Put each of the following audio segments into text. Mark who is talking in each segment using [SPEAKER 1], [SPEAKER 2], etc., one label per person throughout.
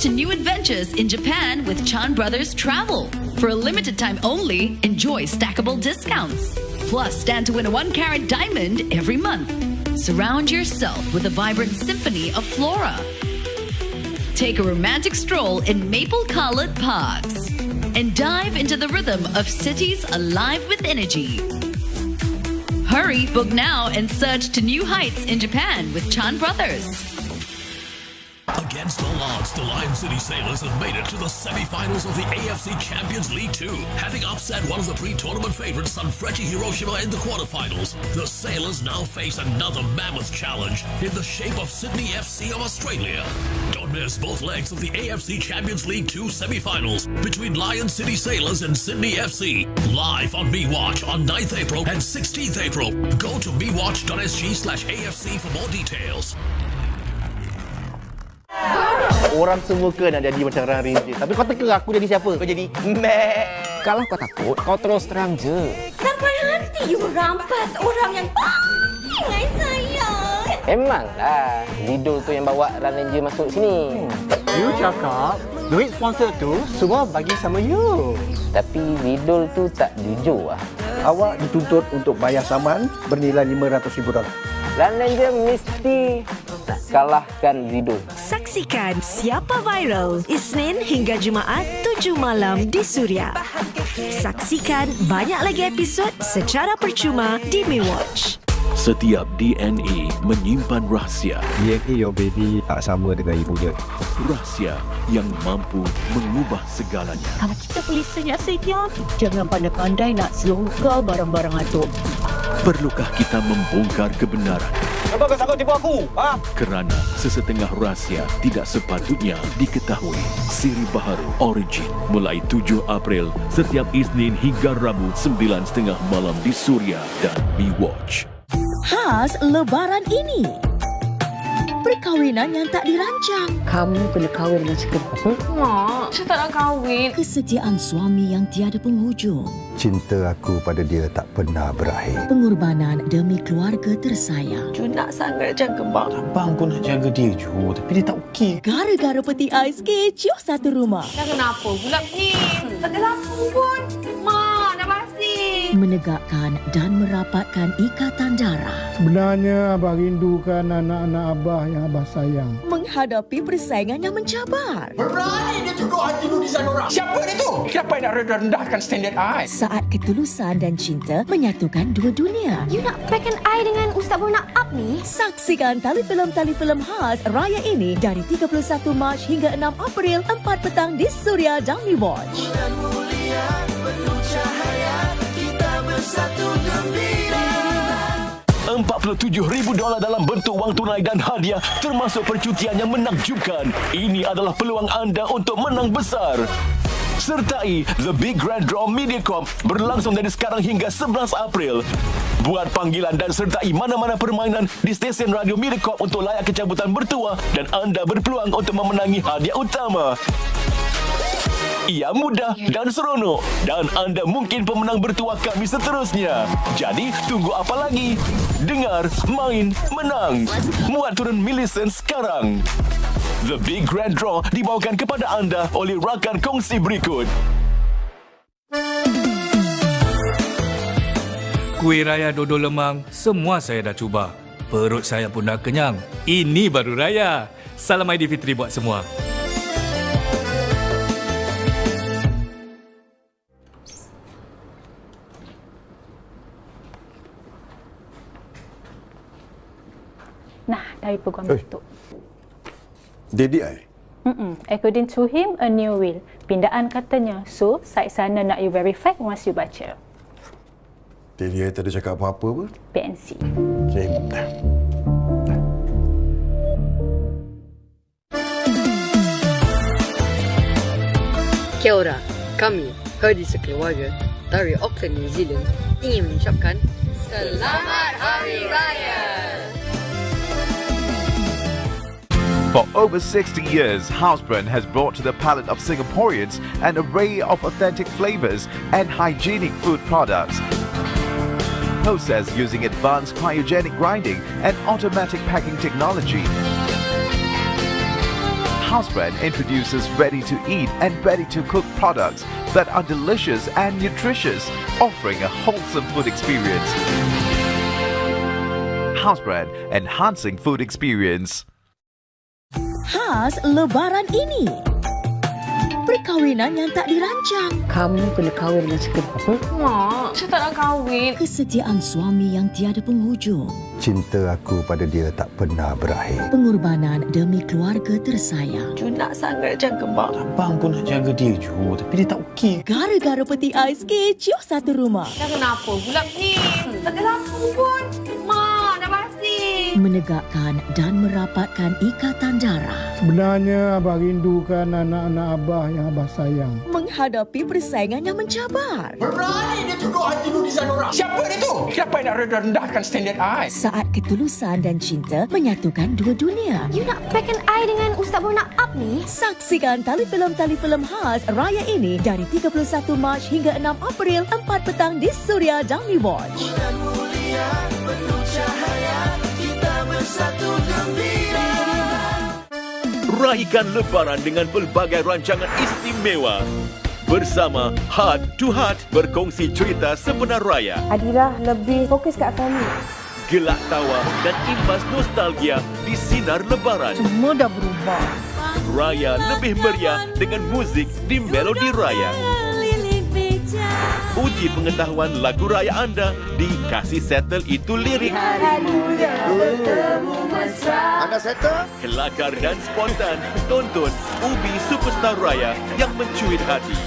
[SPEAKER 1] to new adventures in Japan with Chan Brothers Travel. For a limited time only, enjoy stackable discounts. Plus, stand to win a 1-carat diamond every month. Surround yourself with a vibrant symphony of flora. Take a romantic stroll in maple-colored parks. And dive into the rhythm of cities alive with energy. Hurry, book now and surge to new heights in Japan with Chan Brothers.
[SPEAKER 2] Against all odds, the Lion City Sailors have made it to the semi-finals of the AFC Champions League 2, having upset one of the pre-tournament favourites, Sanfrecce Hiroshima, in the quarterfinals. The Sailors now face another mammoth challenge in the shape of Sydney FC of Australia. Don't miss both legs of the AFC Champions League 2 semi-finals between Lion City Sailors and Sydney FC, live on MeWatch on 9th April and 16th April. Go to mewatch.sg/AFC for more details.
[SPEAKER 3] Orang semua ke nak jadi macam Run Ranger. Tapi kau teka aku jadi siapa? Kau jadi Mac.
[SPEAKER 4] Kalau kau takut, kau terus terang je.
[SPEAKER 5] Sampai hati you merampas orang yang paling sayang.
[SPEAKER 4] Emanglah, Lidl tu yang bawa Run Ranger masuk sini.
[SPEAKER 3] You cakap duit sponsor tu semua bagi sama you.
[SPEAKER 4] Tapi Lidl tu tak jujur lah.
[SPEAKER 6] Awak dituntut untuk bayar saman bernilai $500,000.
[SPEAKER 4] Run Ranger mesti kalahkan Lidl.
[SPEAKER 7] Saksikan Siapa Viral Isnin hingga Jumaat 7 malam di Suria. Saksikan banyak lagi episod secara percuma di MeWatch.
[SPEAKER 2] Setiap DNA menyimpan rahsia.
[SPEAKER 6] DNA your baby tak sama dengan ibu dia.
[SPEAKER 2] Rahsia yang mampu mengubah segalanya.
[SPEAKER 8] Kalau kita polis senyap-senyap, jangan pandai-pandai nak selongkar barang-barang atuk.
[SPEAKER 2] Perlukah kita membongkar kebenaran?
[SPEAKER 3] Kau takut tipu aku? Ha?
[SPEAKER 2] Kerana sesetengah rahsia tidak sepatutnya diketahui. Siri baharu Origin mulai 7 April setiap Isnin hingga Rabu 9.30 malam di Suria dan MeWatch.
[SPEAKER 7] Khas Lebaran ini. Perkahwinan yang tak dirancang.
[SPEAKER 8] Kamu kena kahwin dengan sekeluarga.
[SPEAKER 5] Mak, saya tak nak kahwin.
[SPEAKER 7] Kesetiaan suami yang tiada penghujung.
[SPEAKER 6] Cinta aku pada dia tak pernah berakhir.
[SPEAKER 7] Pengorbanan demi keluarga tersayang.
[SPEAKER 5] You nak sangat jaga bang.
[SPEAKER 3] Abang pun nak jaga dia je, tapi dia tak okey.
[SPEAKER 7] Gara-gara peti ais kecoh satu rumah.
[SPEAKER 5] Dah kenapa pula ni? Tak ada lampu pun. Mak, dah basi.
[SPEAKER 7] Menegakkan dan merapatkan ikatan darah.
[SPEAKER 6] Sebenarnya Abah rindukan anak-anak Abah yang Abah sayang.
[SPEAKER 7] Menghadapi persaingan yang mencabar.
[SPEAKER 9] Berani dia tuduh hati ludisan orang. Siapa dia tu? Kenapa nak rendahkan standard I?
[SPEAKER 7] Saat ketulusan dan cinta menyatukan dua dunia.
[SPEAKER 5] You nak packkan I dengan Ustaz Bona Up ni?
[SPEAKER 7] Saksikan tali filem khas raya ini dari 31 Mac hingga 6 April 4 petang di Suria dan MeWatch.
[SPEAKER 2] 47,000 dolar dalam bentuk wang tunai dan hadiah termasuk percutian yang menakjubkan. Ini adalah peluang anda untuk menang besar. Sertai The Big Grand Draw MediaCorp berlangsung dari sekarang hingga 11 April. Buat panggilan dan sertai mana-mana permainan di stesen radio MediaCorp untuk layak kecabutan bertuah dan anda berpeluang untuk memenangi hadiah utama. Ia mudah dan seronok dan anda mungkin pemenang bertuah kami seterusnya. Jadi, tunggu apa lagi? Dengar, main, menang. Muat turun Millicent sekarang. The Big Grand Draw dibawakan kepada anda oleh rakan kongsi berikut.
[SPEAKER 10] Kuih raya dodol lemang, semua saya dah cuba. Perut saya pun dah kenyang. Ini baru raya. Salam Aidilfitri buat semua.
[SPEAKER 8] Nah, dari peguam Datuk.
[SPEAKER 6] Dedi I?
[SPEAKER 8] According to him, a new will. Pindaan katanya. So, side sana nak you verify once you baca.
[SPEAKER 6] Dedi I tak ada cakap apa-apa pun?
[SPEAKER 8] PNC.
[SPEAKER 6] Okay.
[SPEAKER 11] Kia ora, kami, Herdi sekeluarga dari Auckland, New Zealand ingin mengucapkan Selamat Hari Raya!
[SPEAKER 12] For over 60 years, Housebrand has brought to the palate of Singaporeans an array of authentic flavors and hygienic food products. Processed using advanced cryogenic grinding and automatic packing technology. Housebrand introduces ready-to-eat and ready-to-cook products that are delicious and nutritious, offering a wholesome food experience. Housebrand, enhancing food experience.
[SPEAKER 13] Khas Lebaran ini. Perkahwinan yang tak dirancang.
[SPEAKER 11] Kamu kena kahwin dengan cakap apa?
[SPEAKER 13] Mak, saya tak nak kahwin. Kesetiaan suami yang tiada penghujung.
[SPEAKER 14] Cinta aku pada dia tak pernah berakhir.
[SPEAKER 13] Pengorbanan demi keluarga tersayang.
[SPEAKER 15] Ju nak sangat jaga bang. Abang pun nak jaga dia Ju, tapi dia tak okey.
[SPEAKER 13] Gara-gara peti ais kecoh satu rumah.
[SPEAKER 5] Dah kenapa pula ni? Tak ada lampu pun. Mak, dah basi.
[SPEAKER 13] Menegakkan dan merapatkan ikatan darah.
[SPEAKER 6] Sebenarnya Abah rindukan anak-anak Abah yang Abah sayang.
[SPEAKER 13] Menghadapi persaingan yang mencabar.
[SPEAKER 9] Berani dia tuduh hati nudizan orang. Siapa dia tu? Kenapa nak rendahkan standard I?
[SPEAKER 13] Saat ketulusan dan cinta menyatukan dua dunia.
[SPEAKER 5] You nak pack an eye dengan Ustaz Bona Up ni?
[SPEAKER 13] Saksikan tali filem khas Raya ini dari 31 Mac hingga 6 April 4 petang di Suria dan Mi Watch.
[SPEAKER 16] Bulan mulia penuh cahaya, kita bersatu gembira.
[SPEAKER 2] Raikan Lebaran dengan pelbagai rancangan istimewa. Bersama Heart to Heart berkongsi cerita sebenar raya.
[SPEAKER 17] Adira lebih fokus kat family.
[SPEAKER 2] Gelak tawa dan imbas nostalgia di sinar Lebaran.
[SPEAKER 17] Semua dah berubah.
[SPEAKER 2] Raya lebih meriah dengan muzik di Melodi Raya. Uji pengetahuan lagu raya anda di Kasih Settle Itu Lirik.
[SPEAKER 14] Anda settle?
[SPEAKER 2] Kelakar dan spontan. Tonton Ubi Superstar Raya yang mencuit hati.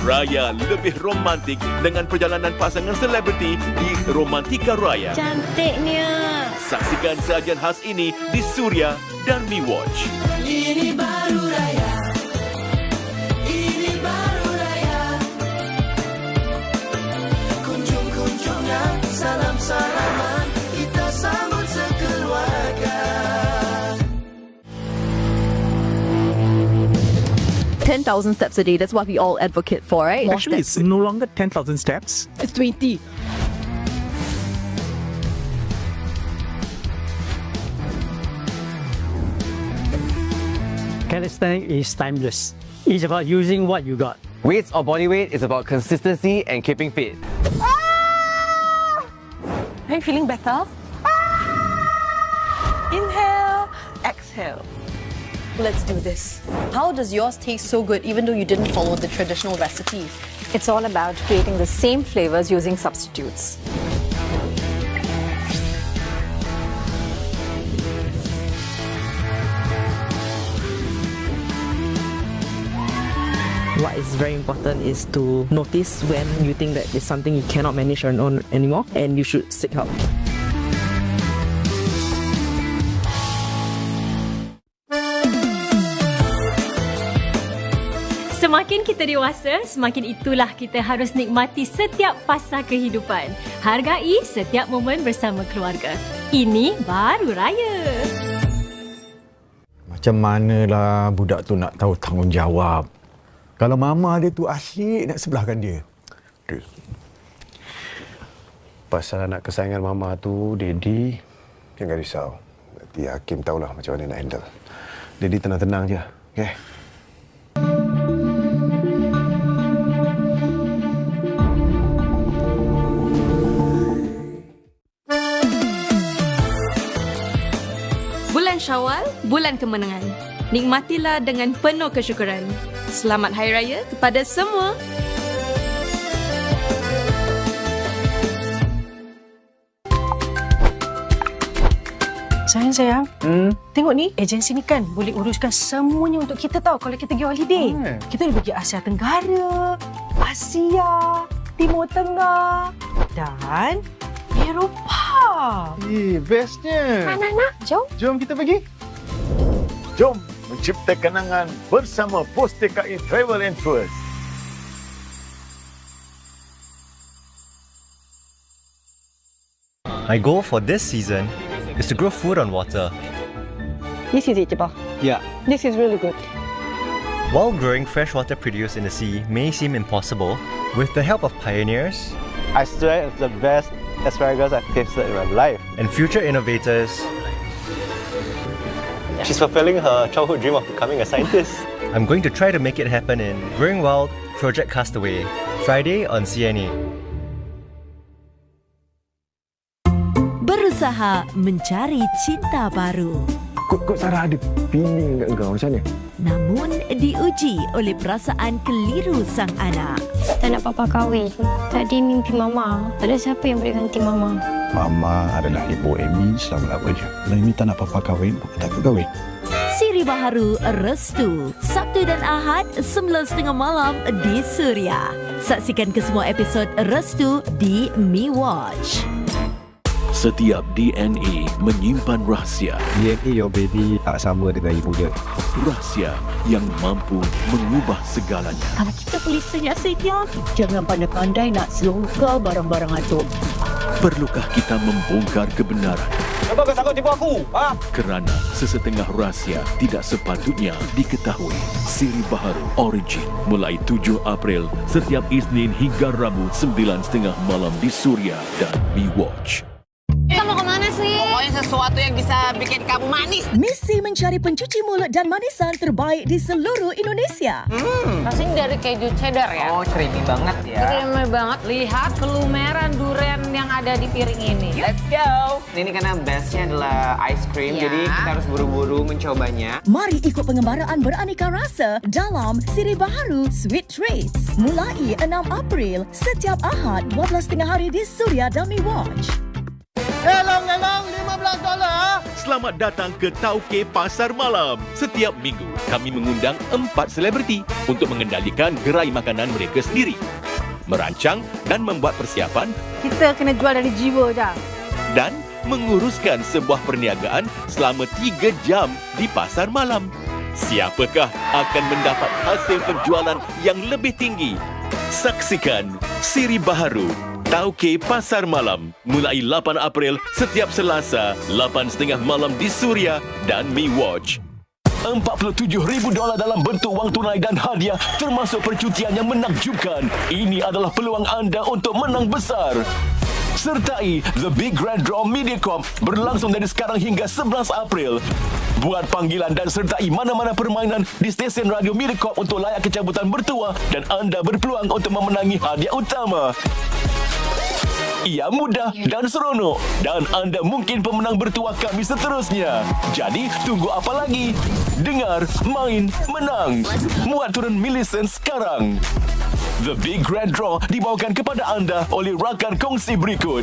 [SPEAKER 2] Raya lebih romantik dengan perjalanan pasangan selebriti di Romantika Raya.
[SPEAKER 17] Cantiknya.
[SPEAKER 2] Saksikan sajian khas ini di Suria dan Mi Watch.
[SPEAKER 16] Ini baru raya. Ini baru raya. Kunjung-kunjungan, salam-salaman, kita sambut sekeluarga.
[SPEAKER 18] 10,000 steps a day, that's what we all advocate for, right?
[SPEAKER 19] Actually, it's no longer 10,000 steps.
[SPEAKER 18] It's 20.
[SPEAKER 20] Calisthenics is timeless. It's about using what you got.
[SPEAKER 4] Weights or body weight is about consistency and keeping fit.
[SPEAKER 17] Are you feeling better? Inhale, exhale.
[SPEAKER 18] Let's do this. How does yours taste so good even though you didn't follow the traditional recipe?
[SPEAKER 8] It's all about creating the same flavors using substitutes.
[SPEAKER 21] What is very important is to notice when you think that it's something you cannot manage on your own anymore and you should seek help.
[SPEAKER 22] Semakin kita dewasa, semakin itulah kita harus nikmati setiap fasa kehidupan. Hargai setiap momen bersama keluarga. Ini baru raya.
[SPEAKER 14] Macam manalah budak tu nak tahu tanggungjawab. Kalau mama dia tu asyik nak sebelahkan dia.
[SPEAKER 23] Pasal anak kesayangan mama tu, Daddy.
[SPEAKER 14] Jangan risau. Nanti Hakim tahulah macam mana nak handle. Daddy tenang-tenang je. Okay?
[SPEAKER 24] Bulan Syawal, bulan kemenangan. Nikmatilah dengan penuh kesyukuran. Selamat Hari Raya kepada semua.
[SPEAKER 17] Sayang. Tengok ni, agensi ni kan boleh uruskan semuanya untuk kita tahu kalau kita pergi holiday. Kita boleh pergi Asia Tenggara, Asia, Timur Tengah dan Eropah.
[SPEAKER 14] Bestnya.
[SPEAKER 17] Nak.
[SPEAKER 14] Jom kita pergi. Jom mencipta kenangan bersama Pos TKI Travel and Tours.
[SPEAKER 25] My goal for this season is to grow food on water.
[SPEAKER 17] This is it, Jabbar.
[SPEAKER 25] Yeah.
[SPEAKER 17] This is really good.
[SPEAKER 25] While growing freshwater produce in the sea may seem impossible, with the help of pioneers,
[SPEAKER 3] I swear it's the best asparagus I've tasted in my life.
[SPEAKER 25] And future innovators, She's fulfilling her childhood dream of becoming a scientist. I'm going to try to make it happen in Growing Wild, Project Castaway, Friday on CNA.
[SPEAKER 13] Berusaha mencari cinta baru.
[SPEAKER 14] Kok Sarah ada feeling kat kau macam mana?
[SPEAKER 13] Namun diuji oleh perasaan keliru sang anak.
[SPEAKER 5] Tak nak papa kahwin. Tadi mimpi mama. Ada siapa yang boleh ganti mama?
[SPEAKER 15] Mama adalah ibu Amy selama-lamanya. Kalau Amy tak nak papa kahwin, papa tak kahwin.
[SPEAKER 13] Siri Baharu Restu, Sabtu dan Ahad 9.30 malam di Suria. Saksikan kesemua episod Restu di MeWatch.
[SPEAKER 2] Setiap DNA menyimpan rahsia.
[SPEAKER 23] DNA your baby tak sama dengan ibu dia.
[SPEAKER 2] Rahsia yang mampu mengubah segalanya.
[SPEAKER 1] Kalau kita polis asalnya, jangan pandai-pandai nak selongkar barang-barang atuk.
[SPEAKER 2] Perlukah kita membongkar kebenaran?
[SPEAKER 9] Kenapa kau takut tipu aku? Ha?
[SPEAKER 2] Kerana sesetengah rahsia tidak sepatutnya diketahui. Siri Baharu Origin mulai 7 April setiap Isnin hingga Rabu 9.30 malam di Suria dan MeWatch.
[SPEAKER 5] Kita mau kemana sih?
[SPEAKER 4] Pokoknya sesuatu yang bisa bikin kamu manis.
[SPEAKER 13] Misi mencari pencuci mulut dan manisan terbaik di seluruh Indonesia.
[SPEAKER 7] Rasanya dari keju cheddar ya.
[SPEAKER 4] Oh, creamy banget ya.
[SPEAKER 7] Creamy banget. Lihat kelumeran durian yang ada di piring ini.
[SPEAKER 4] Let's go. Ini karena bestnya adalah ice cream,
[SPEAKER 7] Ya.
[SPEAKER 4] jadi kita harus buru-buru mencobanya.
[SPEAKER 13] Mari ikut pengembaraan beraneka rasa dalam Siri Baharu Sweet Treats. Mulai 6 April setiap Ahad 12.30 hari di Suria dan MeWatch.
[SPEAKER 3] Elong $15.
[SPEAKER 2] Selamat datang ke Tauke Pasar Malam. Setiap minggu, kami mengundang 4 selebriti untuk mengendalikan gerai makanan mereka sendiri. Merancang dan membuat persiapan.
[SPEAKER 17] Kita kena jual dari jiwa je.
[SPEAKER 2] Dan menguruskan sebuah perniagaan selama 3 jam di pasar malam. Siapakah akan mendapat hasil penjualan yang lebih tinggi? Saksikan Siri Baharu Tauke Pasar Malam mulai 8 April setiap Selasa 8.30 malam di Suria dan MeWatch. $47,000 dalam bentuk wang tunai dan hadiah termasuk percutian yang menakjubkan. Ini adalah peluang anda untuk menang besar. Sertai The Big Grand Draw MediaCorp berlangsung dari sekarang hingga 11 April. Buat panggilan dan sertai mana-mana permainan di stesen radio MediaCorp untuk layak kecabutan bertuah dan anda berpeluang untuk memenangi hadiah utama. Ia mudah dan seronok dan anda mungkin pemenang bertuah kami seterusnya. Jadi, tunggu apa lagi? Dengar, main, menang. Muat turun milisen sekarang. The Big Grand Draw dibawakan kepada anda oleh rakan kongsi berikut.